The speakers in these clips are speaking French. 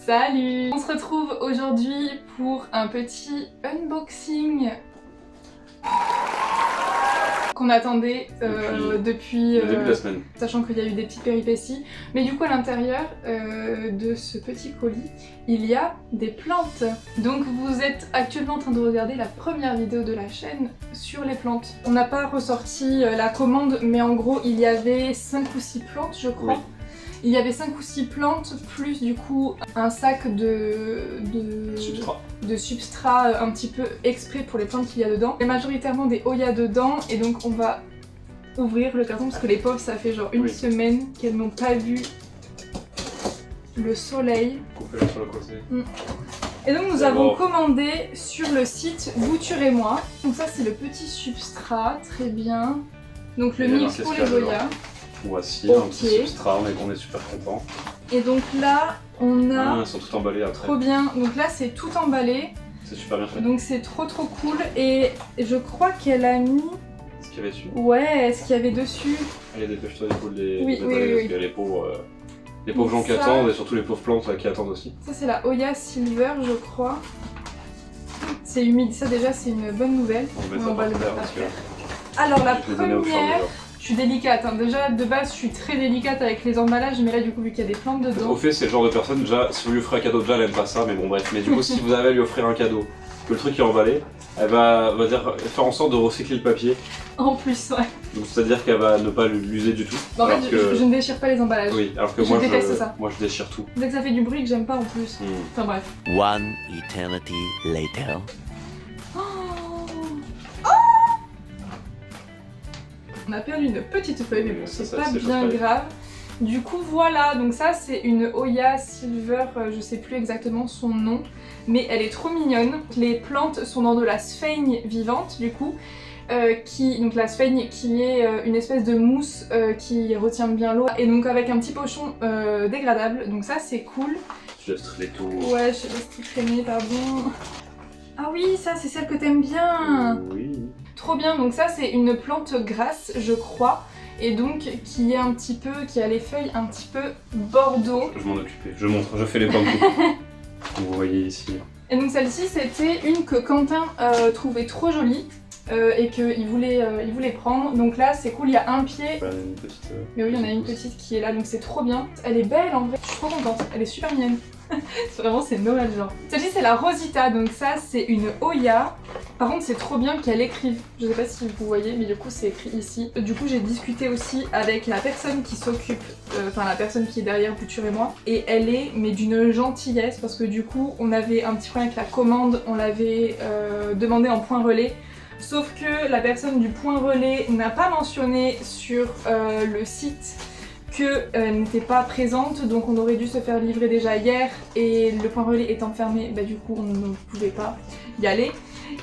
Salut! On se retrouve aujourd'hui pour un petit unboxing qu'on attendait depuis le début de la semaine. Sachant qu'il y a eu des petites péripéties. Mais du coup à l'intérieur de ce petit colis, il y a des plantes. Donc vous êtes actuellement en train de regarder la première vidéo de la chaîne sur les plantes. On n'a pas ressorti la commande, mais en gros il y avait 5 ou 6 plantes je crois. Oui. Il y avait 5 ou 6 plantes, plus du coup un sac de substrat un petit peu exprès pour les plantes qu'il y a dedans. Il y a majoritairement des Hoya dedans et donc on va ouvrir le carton parce que les pauvres ça fait genre une semaine qu'elles n'ont pas vu le soleil. Coupez-le sur le côté. Et donc nous avons commandé sur le site Bouture et moi. Donc ça c'est le petit substrat, très bien. Donc le mix pour les Hoya. Voici un petit substrat, on est super content. Et donc là, on a... Ils sont tout emballés après. Trop bien, donc là c'est tout emballé. C'est super bien fait. Donc c'est trop cool et je crois qu'elle a mis... Ce qu'il y avait dessus. Ouais, ce qu'il y avait dessus. Allez, dépêche-toi les poules des oui. Parce qu'il y a les pauvres gens qui attendent et surtout les pauvres plantes qui attendent aussi. Ça c'est la Hoya Silver je crois. C'est humide, ça déjà c'est une bonne nouvelle. On va le mettre parce que... Alors la première... Je suis délicate, hein. Déjà de base je suis très délicate avec les emballages, mais là du coup vu qu'il y a des plantes dedans... Au fait c'est le genre de personne, déjà si vous lui offrez un cadeau, déjà elle aime pas ça, mais bon bref. Mais du coup si vous avez à lui offrir un cadeau, que le truc est emballé, elle va faire en sorte de recycler le papier. En plus, ouais. Donc c'est-à-dire qu'elle va ne pas l'user du tout. En fait je ne déchire pas les emballages. Oui, alors que moi je déchire tout. Dès que ça fait du bruit que j'aime pas en plus. Enfin bref. One eternity later. On a perdu une petite feuille, mais bon, c'est pas bien grave. Du coup, voilà, donc ça c'est une Hoya Silver, je sais plus exactement son nom, mais elle est trop mignonne. Les plantes sont dans de la sphaigne vivante, du coup, donc la sphaigne qui est une espèce de mousse qui retient bien l'eau, et donc avec un petit pochon dégradable, donc ça c'est cool. Je laisse traîner tout. Ouais, je laisse traîner, pardon. Ah oui, ça c'est celle que t'aimes bien. Oui. Trop bien, donc ça c'est une plante grasse je crois, et donc qui a les feuilles un petit peu bordeaux. Je m'en occupais, je fais les plantes. Vous voyez ici. Et donc celle-ci c'était une que Quentin trouvait trop jolie et qu'il voulait prendre, donc là c'est cool, il y a un pied. Une petite, mais oui, il y en a une petite qui est là, donc c'est trop bien. Elle est belle en vrai, je suis trop contente, elle est super mignonne. Vraiment c'est Noël genre. Celle-ci c'est la Rosita, donc ça c'est une Hoya. Par contre c'est trop bien qu'elle écrive, je sais pas si vous voyez mais du coup c'est écrit ici. Du coup j'ai discuté aussi avec la personne qui s'occupe, la personne qui est derrière Bouture et moi, et elle est mais d'une gentillesse parce que du coup on avait un petit problème avec la commande, on l'avait demandé en point relais. Sauf que la personne du point relais n'a pas mentionné sur le site qu'elle n'était pas présente, donc on aurait dû se faire livrer déjà hier et le point relais étant fermé, du coup on ne pouvait pas y aller.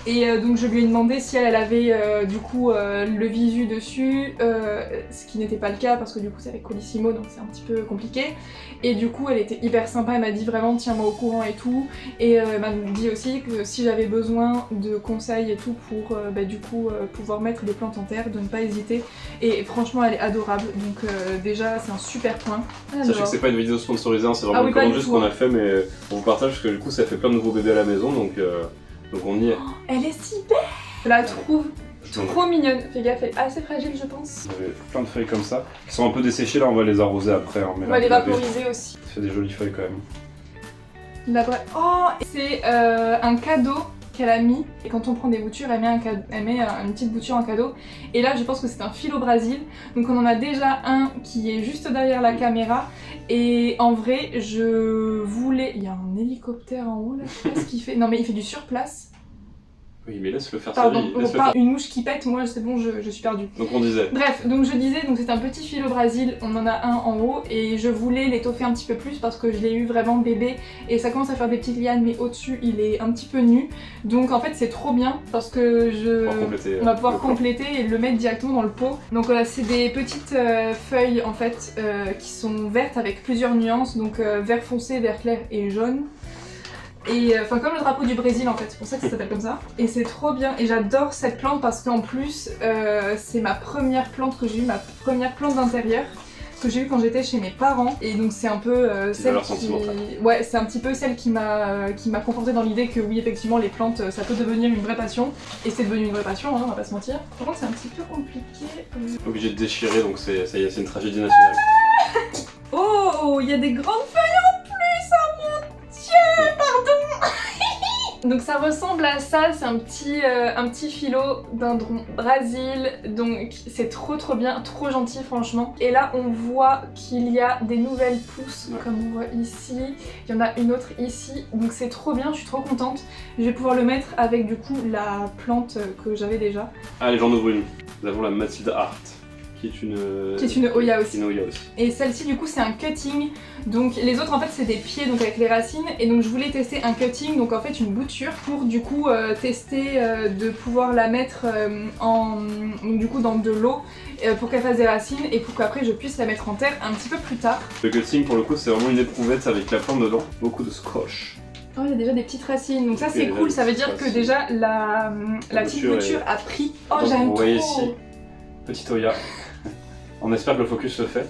Et donc je lui ai demandé si elle avait du coup le visu dessus, ce qui n'était pas le cas parce que du coup c'est avec Colissimo donc c'est un petit peu compliqué. Et du coup elle était hyper sympa, elle m'a dit vraiment tiens-moi au courant et tout. Et elle m'a dit aussi que si j'avais besoin de conseils et tout pour du coup pouvoir mettre des plantes en terre, de ne pas hésiter. Et franchement elle est adorable, donc déjà c'est un super point. Alors... Sachez que c'est pas une vidéo sponsorisée, c'est vraiment une commande juste qu'on a fait, mais on vous partage parce que du coup ça fait plein de nouveaux bébés à la maison, donc on y est. Oh, elle est si belle! Je la trouve trop mignonne. Fais gaffe, elle est assez fragile je pense. Vous avez plein de feuilles comme ça, qui sont un peu desséchées, là on va les arroser après. Hein, on va les vaporiser aussi. Ça fait des jolies feuilles quand même. Oh, c'est un cadeau qu'elle a mis, et quand on prend des boutures elle met une petite bouture en cadeau, et là je pense que c'est un fil au Brésil, donc on en a déjà un qui est juste derrière la caméra, et en vrai je voulais... Il y a un hélicoptère en haut là, je sais pas ce qu'il fait, non mais il fait du surplace. Oui mais laisse-le faire sa vie. Une mouche qui pète, moi c'est bon, je suis perdue. Donc on disait. Bref, donc je disais, donc c'est un petit fil au Brésil, on en a un en haut et je voulais l'étoffer un petit peu plus parce que je l'ai eu vraiment bébé et ça commence à faire des petites lianes mais au-dessus il est un petit peu nu. Donc en fait c'est trop bien parce que on va pouvoir compléter et le mettre directement dans le pot. Donc c'est des petites feuilles en fait qui sont vertes avec plusieurs nuances, donc vert foncé, vert clair et jaune. Et enfin comme le drapeau du Brésil en fait, c'est pour ça que ça s'appelle comme ça. Et c'est trop bien et j'adore cette plante parce qu'en plus c'est ma première plante que j'ai eue, ma première plante d'intérieur. que j'ai eu quand j'étais chez mes parents et donc c'est un peu celle qui... Ouais, c'est un petit peu celle qui m'a confortée dans l'idée que oui effectivement les plantes ça peut devenir une vraie passion et c'est devenu une vraie passion, hein, on va pas se mentir. Par contre c'est un petit peu compliqué. Obligé de déchirer donc ça y est, c'est une tragédie nationale. Oh, il y a des grandes feuilles en plus, oh mon dieu, pardon. Donc ça ressemble à ça, c'est un petit philodendron Brésil, donc c'est trop bien, trop gentil franchement. Et là on voit qu'il y a des nouvelles pousses, comme on voit ici, il y en a une autre ici, donc c'est trop bien, je suis trop contente. Je vais pouvoir le mettre avec du coup la plante que j'avais déjà. Allez, j'en ouvre une. Nous avons la Matilda Art. Qui est une Hoya aussi. Une Hoya aussi. Et celle-ci du coup c'est un cutting, donc les autres en fait c'est des pieds donc avec les racines et donc je voulais tester un cutting, donc en fait une bouture pour du coup tester de pouvoir la mettre donc, du coup dans de l'eau pour qu'elle fasse des racines et pour qu'après je puisse la mettre en terre un petit peu plus tard. Le cutting pour le coup c'est vraiment une éprouvette avec la plante dedans, beaucoup de scotch. Oh, il y a déjà des petites racines, donc ça c'est cool, ça veut dire que déjà la petite bouture a pris. Oh j'aime trop. Vous voyez ici, petite Hoya. On espère que le focus se fait.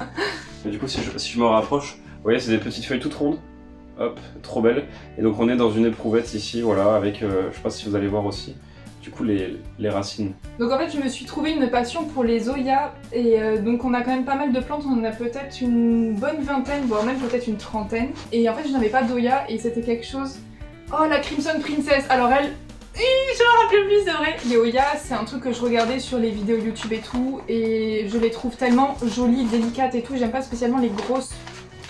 Et du coup, si je me rapproche, vous voyez, c'est des petites feuilles toutes rondes. Hop, trop belles. Et donc, on est dans une éprouvette ici, voilà, avec, je sais pas si vous allez voir aussi, du coup, les racines. Donc, en fait, je me suis trouvé une passion pour les Hoya. Et donc, on a quand même pas mal de plantes. On en a peut-être une bonne vingtaine, voire même peut-être une trentaine. Et en fait, je n'avais pas d'Hoya et c'était quelque chose. Oh, la Crimson Princess. Alors, elle. Je me rappelle plus, c'est vrai. Les Hoya, c'est un truc que je regardais sur les vidéos YouTube et tout, et je les trouve tellement jolies, délicates et tout. J'aime pas spécialement les grosses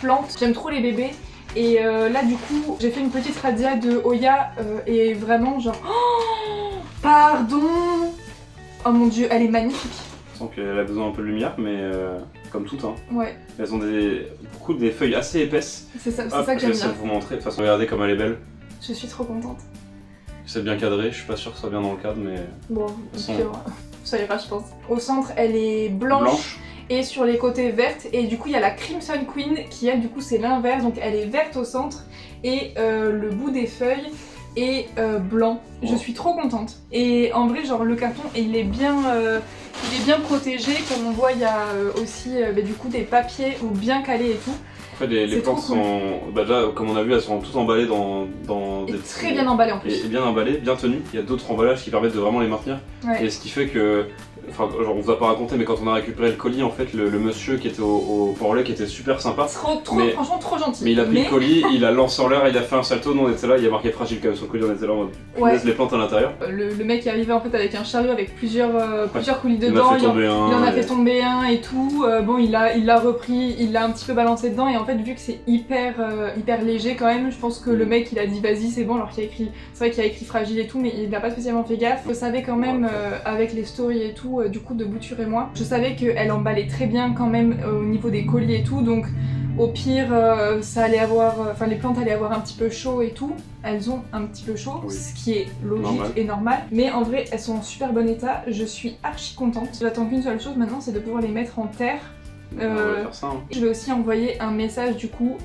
plantes, j'aime trop les bébés. Et là, du coup, j'ai fait une petite radia de Hoya et vraiment, genre. Oh, pardon. Oh mon dieu, elle est magnifique. Je sens qu'elle a besoin un peu de lumière, mais comme toutes, hein. Ouais. Elles ont beaucoup des feuilles assez épaisses. C'est ça que j'aime bien. Je vais essayer de vous montrer. De toute façon, regardez comme elle est belle. Je suis trop contente. C'est bien cadré, je suis pas sûr que ce soit bien dans le cadre, mais... Bon, ça ira je pense. Au centre, elle est blanche. Et sur les côtés verte, et du coup il y a la Crimson Queen qui elle du coup c'est l'inverse, donc elle est verte au centre et le bout des feuilles est blanc. Oh. Je suis trop contente. Et en vrai genre le carton il est bien protégé, comme on voit il y a aussi du coup des papiers bien calés et tout. En fait, les plantes sont, déjà, comme on a vu, elles sont toutes emballées dans des... très bien emballées en plus. Et bien emballées, bien tenues. Il y a d'autres emballages qui permettent de vraiment les maintenir. Ouais. Et ce qui fait que, enfin, genre, on vous a pas raconté, mais quand on a récupéré le colis, en fait, le monsieur qui était au port-lait, qui était super sympa. Franchement, trop gentil. Mais il a pris le colis, il a lancé en l'air, il a fait un salto, nous on était là, il y a marqué fragile quand même sur le colis, on était là, on laisse les plantes à l'intérieur. Le mec est arrivé en fait avec un chariot avec plusieurs colis dedans, il en a fait tomber un et tout. Bon, il l'a repris, il l'a un petit peu balancé dedans et en fait, vu que c'est hyper léger quand même, je pense que le mec il a dit vas-y c'est bon, alors qu'il a écrit, c'est vrai qu'il a écrit fragile et tout, mais il n'a pas spécialement fait gaffe. Je savais quand même avec les stories et tout, du coup de Bouture et moi, je savais qu'elle emballait très bien quand même au niveau des colis et tout, donc au pire ça allait avoir, enfin les plantes allaient avoir un petit peu chaud et tout, elles ont un petit peu chaud, ce qui est logique et normal, mais en vrai elles sont en super bon état, je suis archi contente. J'attends qu'une seule chose maintenant, c'est de pouvoir les mettre en terre. Je vais aussi envoyer un message du coup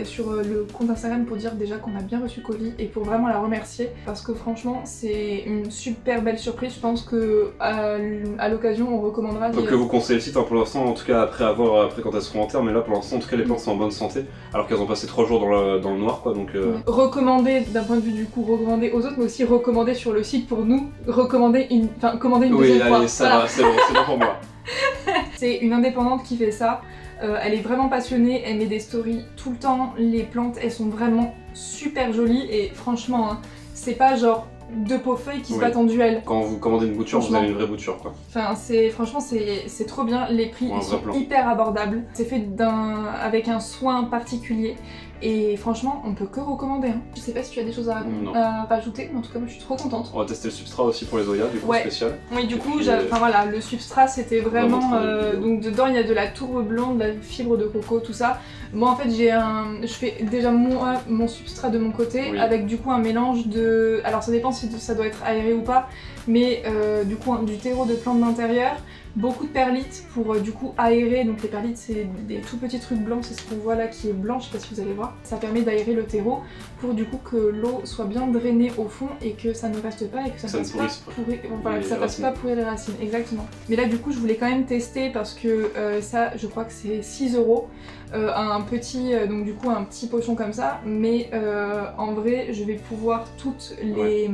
sur le compte Instagram pour dire déjà qu'on a bien reçu le colis et pour vraiment la remercier parce que franchement c'est une super belle surprise. Je pense que à l'occasion on recommandera. Donc vous conseillez le site hein, pour l'instant, en tout cas après quand elles seront en terre, mais là pour l'instant en tout cas les plantes sont en bonne santé alors qu'elles ont passé 3 jours dans le noir quoi donc. Recommander d'un point de vue du coup, recommander aux autres mais aussi recommander sur le site pour nous, commander une deuxième fois. Oui allez ça va, c'est bon pour moi. C'est une indépendante qui fait ça, elle est vraiment passionnée, elle met des stories tout le temps, les plantes elles sont vraiment super jolies et franchement hein, c'est pas genre 2 pots feuilles qui se battent en duel. Quand vous commandez une bouture, vous avez une vraie bouture quoi. Enfin franchement c'est trop bien, les prix ils sont hyper abordables, c'est fait avec un soin particulier. Et franchement, on peut que recommander. Hein. Je sais pas si tu as des choses à rajouter, mais en tout cas, moi je suis trop contente. On va tester le substrat aussi pour les Hoya, du coup spécial. Oui, du coup, voilà, le substrat c'était vraiment. Donc dedans, il y a de la tourbe blanc, de la fibre de coco, tout ça. Moi en fait, je fais déjà mon substrat de mon côté avec du coup un mélange de. Alors ça dépend si ça doit être aéré ou pas, mais du coup, du terreau de plantes d'intérieur. beaucoup de perlites pour du coup aérer. Donc les perlites c'est des tout petits trucs blancs, c'est ce qu'on voit là qui est blanc, je sais pas si vous allez voir. Ça permet d'aérer le terreau pour du coup que l'eau soit bien drainée au fond et que ça ne reste pas et que ça ne fasse pas pourrir, voilà, que ça fasse pas pourrir les racines, exactement. Mais là du coup je voulais quand même tester parce que ça je crois que c'est 6 €. Un petit, donc du coup un petit pochon comme ça, mais en vrai je vais pouvoir toutes les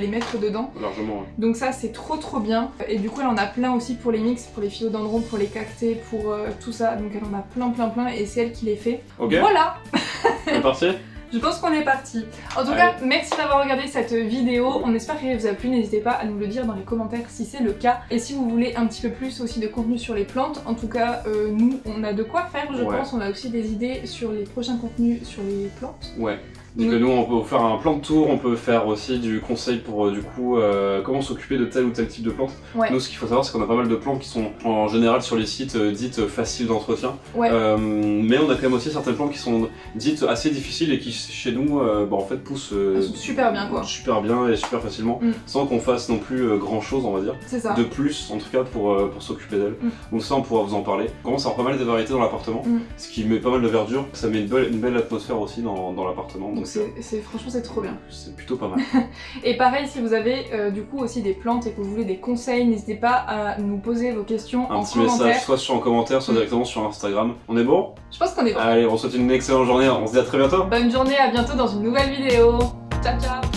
mettre dedans. Largement, ouais. Donc ça c'est trop bien. Et du coup elle en a plein aussi pour les mix, pour les philodendrons, pour les cactés, pour tout ça. Donc elle en a plein et c'est elle qui les fait. Ok. Voilà. C'est parti. Je pense qu'on est parti. En tout cas, merci d'avoir regardé cette vidéo. On espère qu'elle vous a plu. N'hésitez pas à nous le dire dans les commentaires si c'est le cas. Et si vous voulez un petit peu plus aussi de contenu sur les plantes, en tout cas, nous, on a de quoi faire, je pense. On a aussi des idées sur les prochains contenus sur les plantes. Ouais. Donc nous on peut vous faire un plan de tour, on peut faire aussi du conseil pour du coup comment s'occuper de tel ou tel type de plante. Ouais. Nous ce qu'il faut savoir c'est qu'on a pas mal de plantes qui sont en général sur les sites dites faciles d'entretien. Ouais. Mais on a quand même aussi certaines plantes qui sont dites assez difficiles et qui chez nous en fait poussent super bien quoi. Super bien et super facilement sans qu'on fasse non plus grand chose on va dire. C'est ça. De plus en tout cas pour s'occuper d'elles. Donc ça on pourra vous en parler. On commence à avoir pas mal de variétés dans l'appartement, ce qui met pas mal de verdure, ça met une belle atmosphère aussi dans l'appartement. Donc franchement c'est trop bien. C'est plutôt pas mal. Et pareil si vous avez du coup aussi des plantes et que vous voulez des conseils, n'hésitez pas à nous poser vos questions en petit commentaire. Message, soit en commentaire, soit directement sur Instagram. On est bon? Je pense qu'on est bon. Allez, on vous souhaite une excellente journée, on se dit à très bientôt. Bonne journée, à bientôt dans une nouvelle vidéo. Ciao ciao.